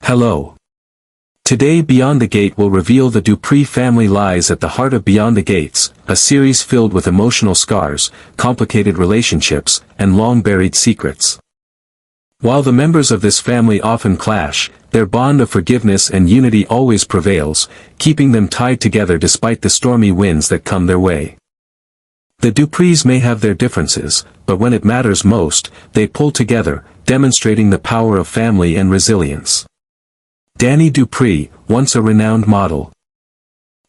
Hello. Today Beyond the Gate will reveal the Dupree family lies at the heart of Beyond the Gates, a series filled with emotional scars, complicated relationships, and long-buried secrets. While the members of this family often clash, their bond of forgiveness and unity always prevails, keeping them tied together despite the stormy winds that come their way. The Duprees may have their differences, but when it matters most, they pull together, demonstrating the power of family and resilience. Dani Dupree, once a renowned model,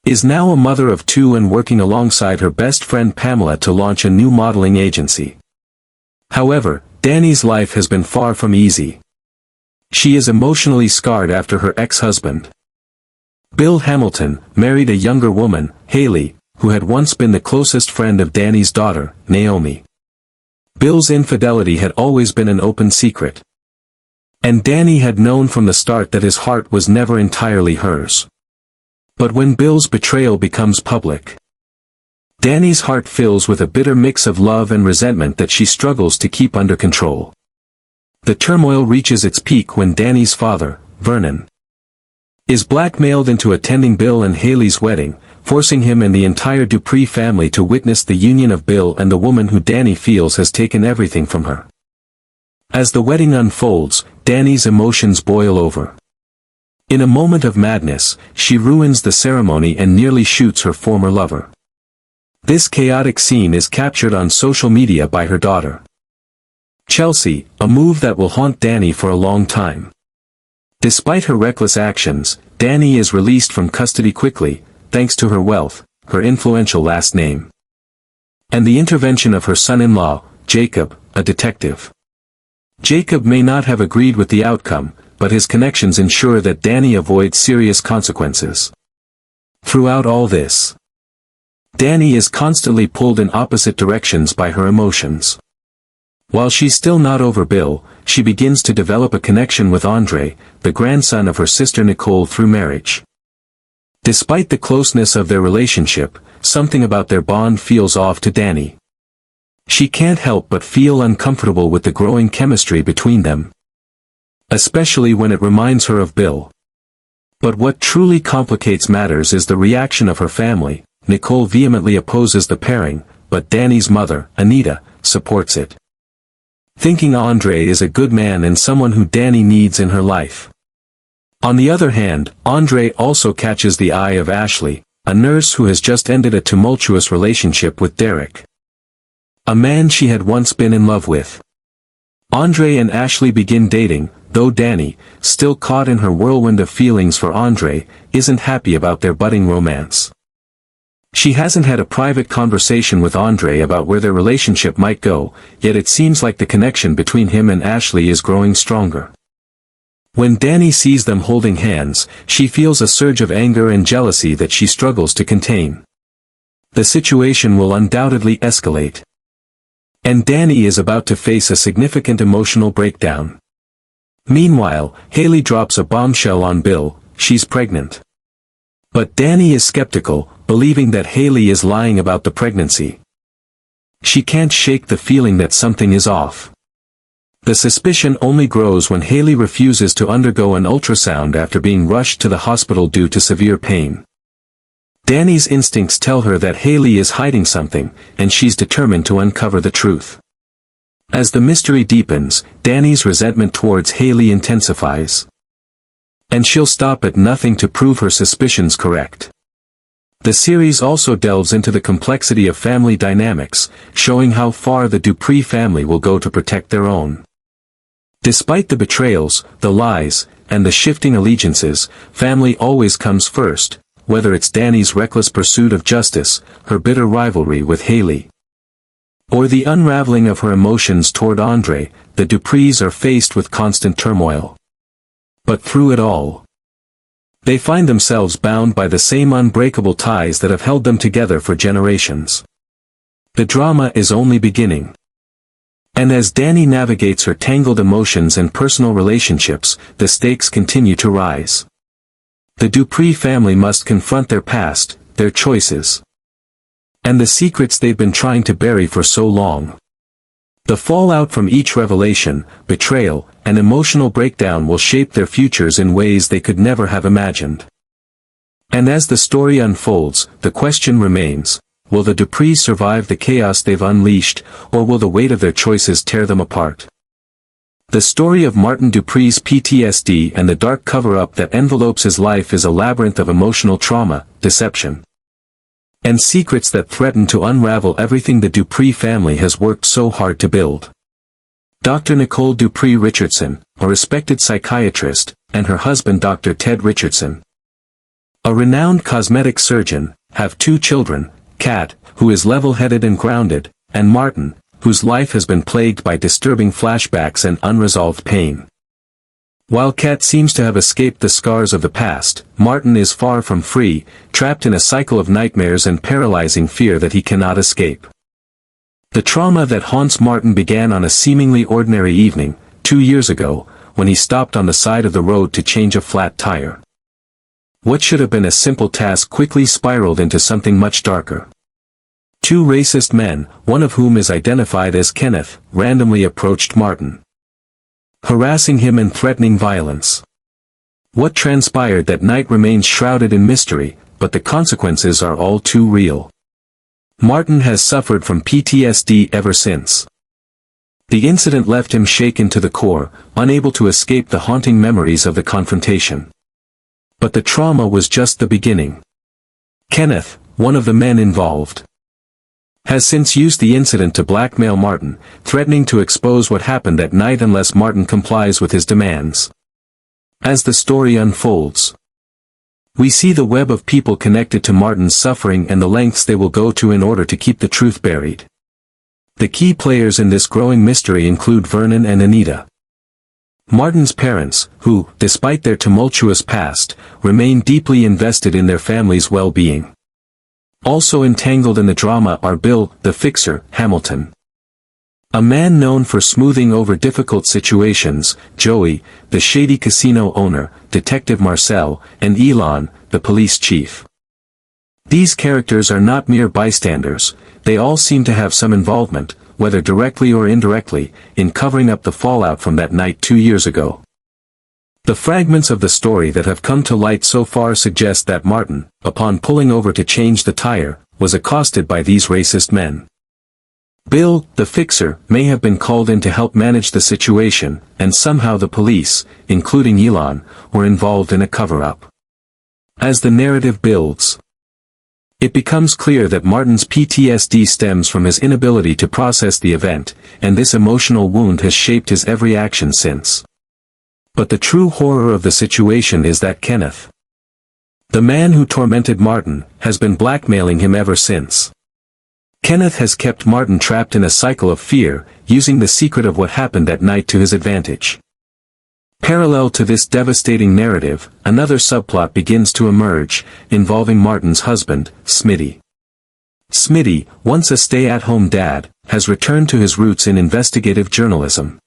is now a mother of two and working alongside her best friend Pamela to launch a new modeling agency. However, Dani's life has been far from easy. She is emotionally scarred after her ex-husband, Bill Hamilton, married a younger woman, Hayley, who had once been the closest friend of Dani's daughter, Naomi. Bill's infidelity had always been an open secret, and Dani had known from the start that his heart was never entirely hers. But when Bill's betrayal becomes public, Dani's heart fills with a bitter mix of love and resentment that she struggles to keep under control. The turmoil reaches its peak when Dani's father, Vernon, is blackmailed into attending Bill and Hayley's wedding, forcing him and the entire Dupree family to witness the union of Bill and the woman who Dani feels has taken everything from her. As the wedding unfolds, Dani's emotions boil over. In a moment of madness, she ruins the ceremony and nearly shoots her former lover. This chaotic scene is captured on social media by her daughter, Chelsea, a move that will haunt Dani for a long time. Despite her reckless actions, Dani is released from custody quickly, thanks to her wealth, her influential last name, and the intervention of her son-in-law, Jacob, a detective. Jacob may not have agreed with the outcome, but his connections ensure that Dani avoids serious consequences. Throughout all this, Dani is constantly pulled in opposite directions by her emotions. While she's still not over Bill, she begins to develop a connection with Andre, the grandson of her sister Nicole through marriage. Despite the closeness of their relationship, something about their bond feels off to Dani. She can't help but feel uncomfortable with the growing chemistry between them, especially when it reminds her of Bill. But what truly complicates matters is the reaction of her family. Nicole vehemently opposes the pairing, but Dani's mother, Anita, supports it, thinking Andre is a good man and someone who Dani needs in her life. On the other hand, Andre also catches the eye of Ashley, a nurse who has just ended a tumultuous relationship with Derek, a man she had once been in love with. Andre and Ashley begin dating, though Dani, still caught in her whirlwind of feelings for Andre, isn't happy about their budding romance. She hasn't had a private conversation with Andre about where their relationship might go, yet it seems like the connection between him and Ashley is growing stronger. When Dani sees them holding hands, she feels a surge of anger and jealousy that she struggles to contain. The situation will undoubtedly escalate, and Dani is about to face a significant emotional breakdown. Meanwhile, Hayley drops a bombshell on Bill. She's pregnant. But Dani is skeptical, believing that Hayley is lying about the pregnancy. She can't shake the feeling that something is off. The suspicion only grows when Hayley refuses to undergo an ultrasound after being rushed to the hospital due to severe pain. Dani's instincts tell her that Hayley is hiding something, and she's determined to uncover the truth. As the mystery deepens, Dani's resentment towards Hayley intensifies, and she'll stop at nothing to prove her suspicions correct. The series also delves into the complexity of family dynamics, showing how far the Dupree family will go to protect their own. Despite the betrayals, the lies, and the shifting allegiances, family always comes first, whether it's Dani's reckless pursuit of justice, her bitter rivalry with Hayley, or the unraveling of her emotions toward Andre. The Duprees are faced with constant turmoil. But through it all, they find themselves bound by the same unbreakable ties that have held them together for generations. The drama is only beginning. And as Dani navigates her tangled emotions and personal relationships, the stakes continue to rise. The Dupree family must confront their past, their choices, and the secrets they've been trying to bury for so long. The fallout from each revelation, betrayal, and emotional breakdown will shape their futures in ways they could never have imagined. And as the story unfolds, the question remains, will the Duprees survive the chaos they've unleashed, or will the weight of their choices tear them apart? The story of Martin Dupree's PTSD and the dark cover-up that envelopes his life is a labyrinth of emotional trauma, deception, and secrets that threaten to unravel everything the Dupree family has worked so hard to build. Dr. Nicole Dupree Richardson, a respected psychiatrist, and her husband Dr. Ted Richardson, a renowned cosmetic surgeon, have two children, Kat, who is level-headed and grounded, and Martin, whose life has been plagued by disturbing flashbacks and unresolved pain. While Kat seems to have escaped the scars of the past, Martin is far from free, trapped in a cycle of nightmares and paralyzing fear that he cannot escape. The trauma that haunts Martin began on a seemingly ordinary evening, 2 years ago, when he stopped on the side of the road to change a flat tire. What should have been a simple task quickly spiraled into something much darker. Two racist men, one of whom is identified as Kenneth, randomly approached Martin, harassing him and threatening violence. What transpired that night remains shrouded in mystery, but the consequences are all too real. Martin has suffered from PTSD ever since. The incident left him shaken to the core, unable to escape the haunting memories of the confrontation. But the trauma was just the beginning. Kenneth, one of the men involved, has since used the incident to blackmail Martin, threatening to expose what happened that night unless Martin complies with his demands. As the story unfolds, we see the web of people connected to Martin's suffering and the lengths they will go to in order to keep the truth buried. The key players in this growing mystery include Vernon and Anita, Martin's parents, who, despite their tumultuous past, remain deeply invested in their family's well-being. Also entangled in the drama are Bill, the fixer, Hamilton, a man known for smoothing over difficult situations, Joey, the shady casino owner, Detective Marcel, and Elon, the police chief. These characters are not mere bystanders, they all seem to have some involvement, whether directly or indirectly, in covering up the fallout from that night 2 years ago. The fragments of the story that have come to light so far suggest that Martin, upon pulling over to change the tire, was accosted by these racist men. Bill, the fixer, may have been called in to help manage the situation, and somehow the police, including Elon, were involved in a cover-up. As the narrative builds, it becomes clear that Martin's PTSD stems from his inability to process the event, and this emotional wound has shaped his every action since. But the true horror of the situation is that Kenneth, the man who tormented Martin, has been blackmailing him ever since. Kenneth has kept Martin trapped in a cycle of fear, using the secret of what happened that night to his advantage. Parallel to this devastating narrative, another subplot begins to emerge, involving Martin's husband, Smitty. Smitty, once a stay-at-home dad, has returned to his roots in investigative journalism.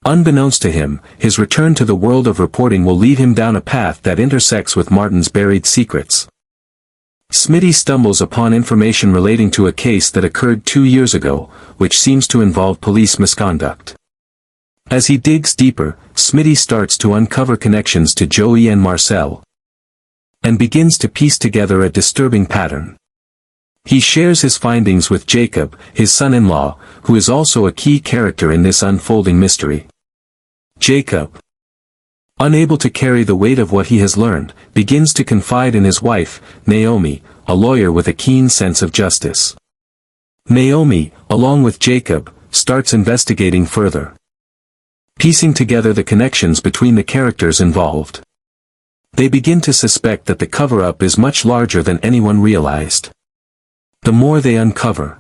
Unbeknownst to him, his return to the world of reporting will lead him down a path that intersects with Martin's buried secrets. Smitty stumbles upon information relating to a case that occurred 2 years ago, which seems to involve police misconduct. As he digs deeper, Smitty starts to uncover connections to Joey and Marcel, and begins to piece together a disturbing pattern. He shares his findings with Jacob, his son-in-law, who is also a key character in this unfolding mystery. Jacob, unable to carry the weight of what he has learned, begins to confide in his wife, Naomi, a lawyer with a keen sense of justice. Naomi, along with Jacob, starts investigating further, piecing together the connections between the characters involved. They begin to suspect that the cover-up is much larger than anyone realized. The more they uncover,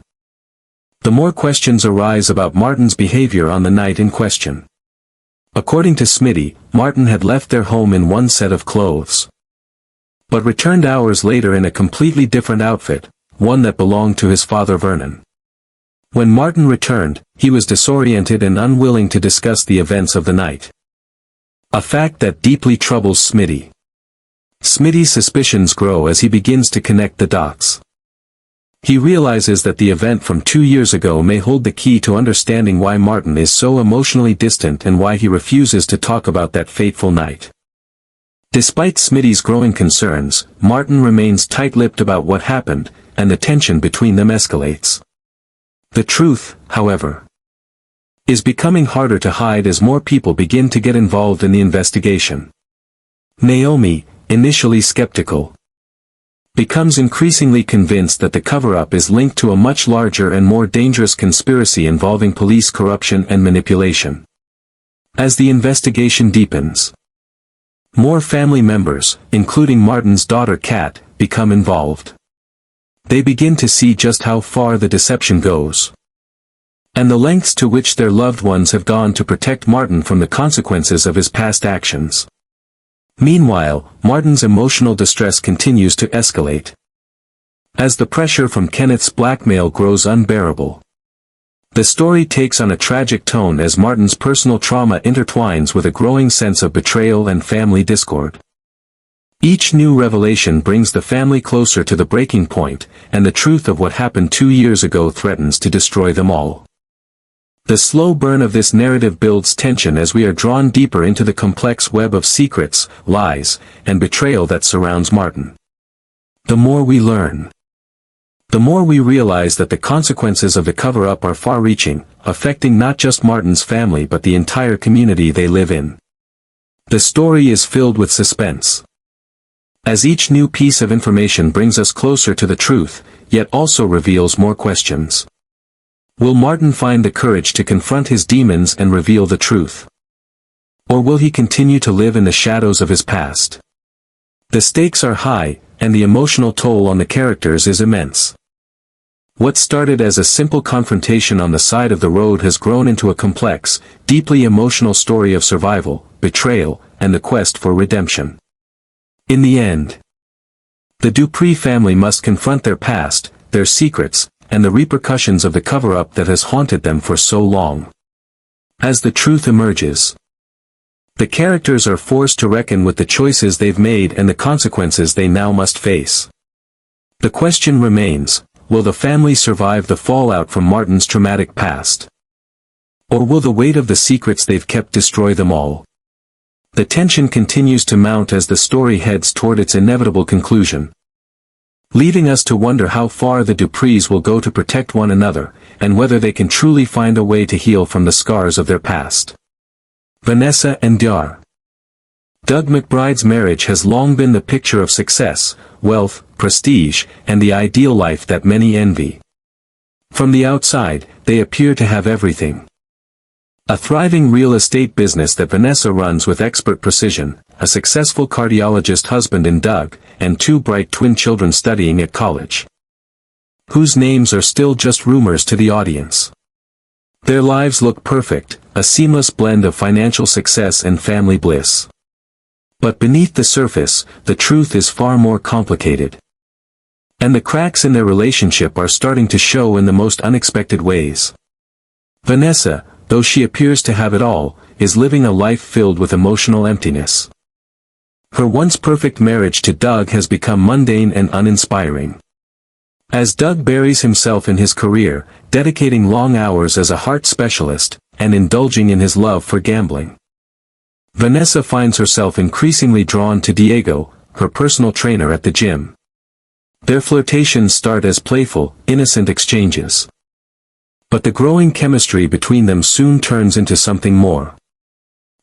the more questions arise about Martin's behavior on the night in question. According to Smitty, Martin had left their home in one set of clothes, but returned hours later in a completely different outfit, one that belonged to his father Vernon. When Martin returned, he was disoriented and unwilling to discuss the events of the night. A fact that deeply troubles Smitty. Smitty's suspicions grow as he begins to connect the dots. He realizes that the event from 2 years ago may hold the key to understanding why Martin is so emotionally distant and why he refuses to talk about that fateful night. Despite Smitty's growing concerns, Martin remains tight-lipped about what happened, and the tension between them escalates. The truth, however, is becoming harder to hide as more people begin to get involved in the investigation. Naomi, initially skeptical, becomes increasingly convinced that the cover-up is linked to a much larger and more dangerous conspiracy involving police corruption and manipulation. As the investigation deepens, more family members, including Martin's daughter Kat, become involved. They begin to see just how far the deception goes, and the lengths to which their loved ones have gone to protect Martin from the consequences of his past actions. Meanwhile, Martin's emotional distress continues to escalate. As the pressure from Kenneth's blackmail grows unbearable, the story takes on a tragic tone as Martin's personal trauma intertwines with a growing sense of betrayal and family discord. Each new revelation brings the family closer to the breaking point, and the truth of what happened 2 years ago threatens to destroy them all. The slow burn of this narrative builds tension as we are drawn deeper into the complex web of secrets, lies, and betrayal that surrounds Martin. The more we learn, the more we realize that the consequences of the cover-up are far-reaching, affecting not just Martin's family but the entire community they live in. The story is filled with suspense, as each new piece of information brings us closer to the truth, yet also reveals more questions. Will Martin find the courage to confront his demons and reveal the truth? Or will he continue to live in the shadows of his past? The stakes are high, and the emotional toll on the characters is immense. What started as a simple confrontation on the side of the road has grown into a complex, deeply emotional story of survival, betrayal, and the quest for redemption. In the end, the Dupree family must confront their past, their secrets, and the repercussions of the cover-up that has haunted them for so long. As the truth emerges, the characters are forced to reckon with the choices they've made and the consequences they now must face. The question remains, will the family survive the fallout from Martin's traumatic past? Or will the weight of the secrets they've kept destroy them all? The tension continues to mount as the story heads toward its inevitable conclusion, leaving us to wonder how far the Duprees will go to protect one another, and whether they can truly find a way to heal from the scars of their past. Vanessa and Dar. Doug McBride's marriage has long been the picture of success, wealth, prestige, and the ideal life that many envy. From the outside, they appear to have everything. A thriving real estate business that Vanessa runs with expert precision, a successful cardiologist husband in Doug, and 2 bright twin children studying at college, whose names are still just rumors to the audience. Their lives look perfect, a seamless blend of financial success and family bliss. But beneath the surface, the truth is far more complicated. And the cracks in their relationship are starting to show in the most unexpected ways. Vanessa, though she appears to have it all, is living a life filled with emotional emptiness. Her once perfect marriage to Doug has become mundane and uninspiring. As Doug buries himself in his career, dedicating long hours as a heart specialist, and indulging in his love for gambling, Vanessa finds herself increasingly drawn to Diego, her personal trainer at the gym. Their flirtations start as playful, innocent exchanges, but the growing chemistry between them soon turns into something more.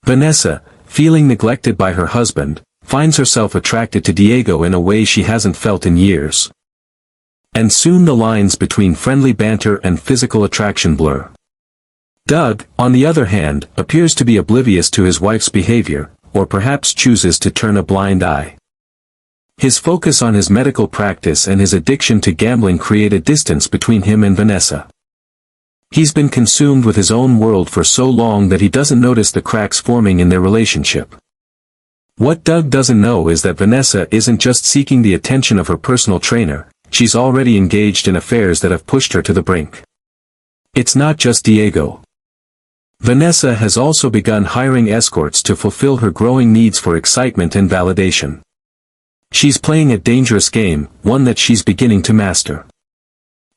Vanessa, feeling neglected by her husband, finds herself attracted to Diego in a way she hasn't felt in years. And soon the lines between friendly banter and physical attraction blur. Doug, on the other hand, appears to be oblivious to his wife's behavior, or perhaps chooses to turn a blind eye. His focus on his medical practice and his addiction to gambling create a distance between him and Vanessa. He's been consumed with his own world for so long that he doesn't notice the cracks forming in their relationship. What Doug doesn't know is that Vanessa isn't just seeking the attention of her personal trainer, she's already engaged in affairs that have pushed her to the brink. It's not just Diego. Vanessa has also begun hiring escorts to fulfill her growing needs for excitement and validation. She's playing a dangerous game, one that she's beginning to master.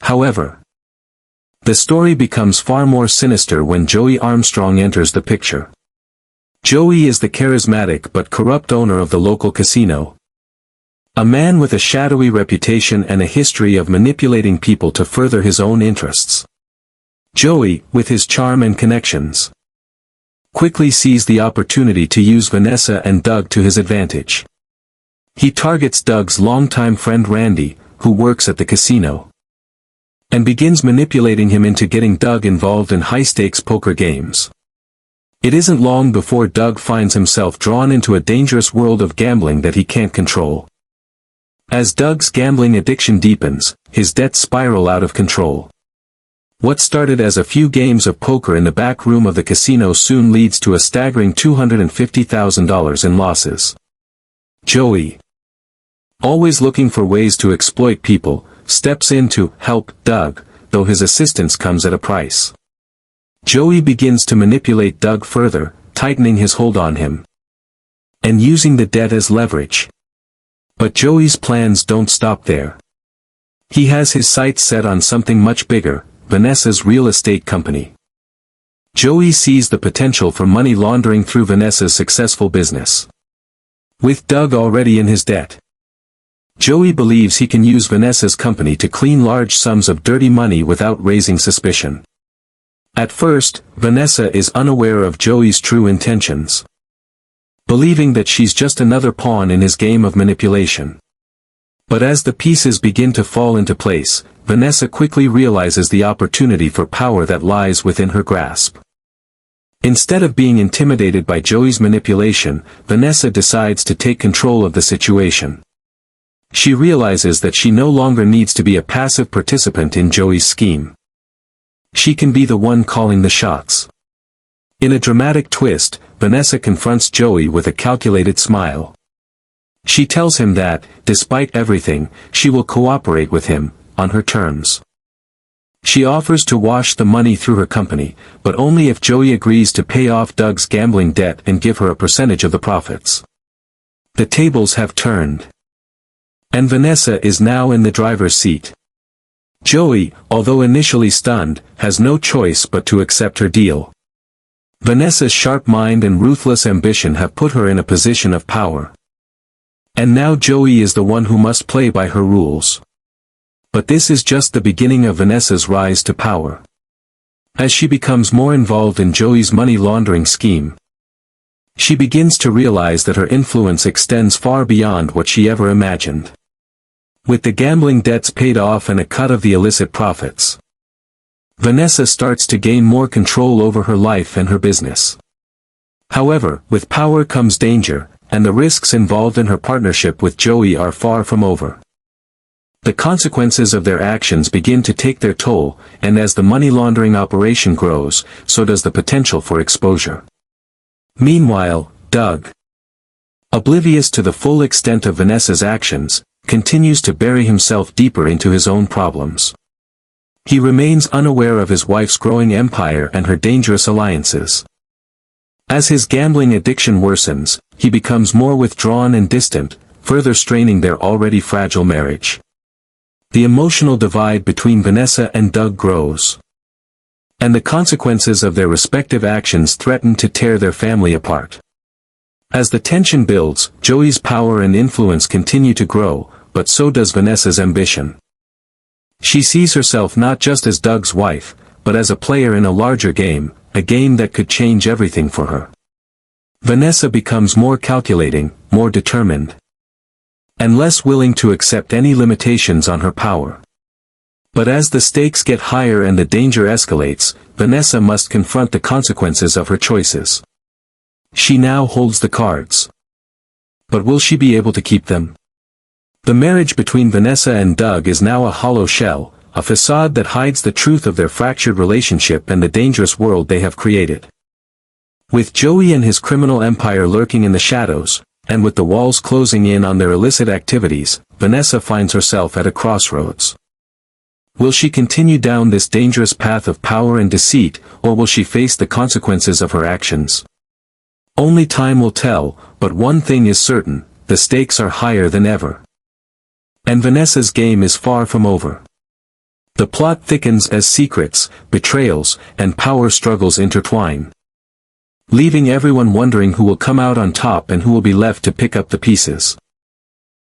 However, the story becomes far more sinister when Joey Armstrong enters the picture. Joey is the charismatic but corrupt owner of the local casino. A man with a shadowy reputation and a history of manipulating people to further his own interests. Joey, with his charm and connections, quickly sees the opportunity to use Vanessa and Doug to his advantage. He targets Doug's longtime friend Randy, who works at the casino, and begins manipulating him into getting Doug involved in high-stakes poker games. It isn't long before Doug finds himself drawn into a dangerous world of gambling that he can't control. As Doug's gambling addiction deepens, his debts spiral out of control. What started as a few games of poker in the back room of the casino soon leads to a staggering $250,000 in losses. Joey, always looking for ways to exploit people, steps in to help Doug, though his assistance comes at a price. Joey begins to manipulate Doug further, tightening his hold on him, and using the debt as leverage. But Joey's plans don't stop there. He has his sights set on something much bigger, Vanessa's real estate company. Joey sees the potential for money laundering through Vanessa's successful business. With Doug already in his debt, Joey believes he can use Vanessa's company to clean large sums of dirty money without raising suspicion. At first, Vanessa is unaware of Joey's true intentions, believing that she's just another pawn in his game of manipulation. But as the pieces begin to fall into place, Vanessa quickly realizes the opportunity for power that lies within her grasp. Instead of being intimidated by Joey's manipulation, Vanessa decides to take control of the situation. She realizes that she no longer needs to be a passive participant in Joey's scheme. She can be the one calling the shots. In a dramatic twist, Vanessa confronts Joey with a calculated smile. She tells him that, despite everything, she will cooperate with him, on her terms. She offers to wash the money through her company, but only if Joey agrees to pay off Doug's gambling debt and give her a percentage of the profits. The tables have turned, and Vanessa is now in the driver's seat. Joey, although initially stunned, has no choice but to accept her deal. Vanessa's sharp mind and ruthless ambition have put her in a position of power. And now Joey is the one who must play by her rules. But this is just the beginning of Vanessa's rise to power. As she becomes more involved in Joey's money laundering scheme, she begins to realize that her influence extends far beyond what she ever imagined. With the gambling debts paid off and a cut of the illicit profits, Vanessa starts to gain more control over her life and her business. However, with power comes danger, and the risks involved in her partnership with Joey are far from over. The consequences of their actions begin to take their toll, and as the money laundering operation grows, so does the potential for exposure. Meanwhile, Doug, oblivious to the full extent of Vanessa's actions, continues to bury himself deeper into his own problems. He remains unaware of his wife's growing empire and her dangerous alliances. As his gambling addiction worsens, he becomes more withdrawn and distant, further straining their already fragile marriage. The emotional divide between Vanessa and Doug grows, and the consequences of their respective actions threaten to tear their family apart. As the tension builds, Joey's power and influence continue to grow, but so does Vanessa's ambition. She sees herself not just as Doug's wife, but as a player in a larger game, a game that could change everything for her. Vanessa becomes more calculating, more determined, and less willing to accept any limitations on her power. But as the stakes get higher and the danger escalates, Vanessa must confront the consequences of her choices. She now holds the cards. But will she be able to keep them? The marriage between Vanessa and Doug is now a hollow shell, a facade that hides the truth of their fractured relationship and the dangerous world they have created. With Joey and his criminal empire lurking in the shadows, and with the walls closing in on their illicit activities, Vanessa finds herself at a crossroads. Will she continue down this dangerous path of power and deceit, or will she face the consequences of her actions? Only time will tell, but one thing is certain, the stakes are higher than ever. And Vanessa's game is far from over. The plot thickens as secrets, betrayals, and power struggles intertwine, leaving everyone wondering who will come out on top and who will be left to pick up the pieces.